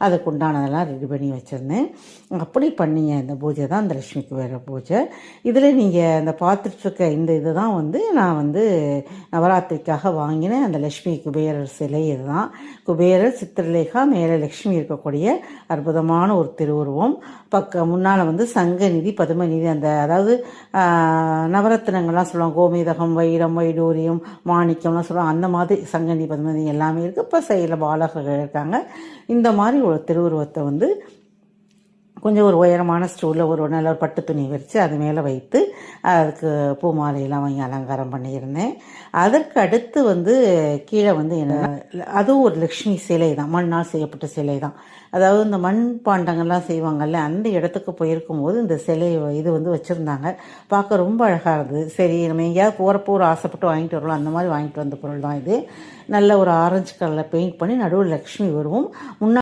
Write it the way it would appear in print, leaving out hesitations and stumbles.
அதுக்கு உண்டானதெல்லாம் ரெடி பண்ணி வச்சுருந்தேன். அப்படி பண்ணிங்க இந்த பூஜை தான் இந்த லக்ஷ்மி குபேர பூஜை. இதில் நீங்கள் இந்த பார்த்துட்ருக்க இந்த இது தான் வந்து நான் வந்து நவராத்திரிக்காக வாங்கின அந்த லக்ஷ்மி குபேரர் சிலை. இதுதான் குபேரர், சித்திரலேகா, மேலே லக்ஷ்மி இருக்கக்கூடிய அற்புதமான ஒரு திருவுருவம். முன்னால் வந்து சங்கநிதி, பதுமநிதி, அந்த அதாவது நவரத்தினங்கள்லாம் சொல்லுவாங்க, கோமேதகம், வைரம், வைடூரியம், மாணிக்கம்லாம் சொல்லுவாங்க. அந்த மாதிரி சங்கநிதி, பதுமநிதி எல்லாமே இருக்குது. இப்போ சைடில் பாலகர்கள் இருக்காங்க. இந்த மாதிரி ஒரு திருவுருவத்தை வந்து கொஞ்சம் ஒரு உயரமான ஸ்டூலில் ஒரு நல்ல ஒரு பட்டு துணி விரித்து அது மேலே வைத்து அதுக்கு பூ மாலையெல்லாம் வாங்கி அலங்காரம் பண்ணியிருந்தேன். அதற்கு அடுத்து வந்து கீழே வந்து என்ன, அதுவும் ஒரு லக்ஷ்மி சிலை தான், மண்ணால் செய்யப்பட்ட சிலை தான். அதாவது இந்த மண் பாண்டங்கள்லாம் செய்வாங்கல்ல, அந்த இடத்துக்கு போயிருக்கும்போது இந்த சிலை இது வந்து வச்சுருந்தாங்க. பார்க்க ரொம்ப அழகாக இருந்தது. சரி நம்ம எங்கேயாவது போகிறப்போ ஒரு ஆசைப்பட்டு வாங்கிட்டு வரலாம், அந்த மாதிரி வாங்கிட்டு வந்த பொருள் தான் இது. நல்ல ஒரு ஆரஞ்சு கலரில் பெயிண்ட் பண்ணி நடுவில் லக்ஷ்மி உருவம், முன்னாடி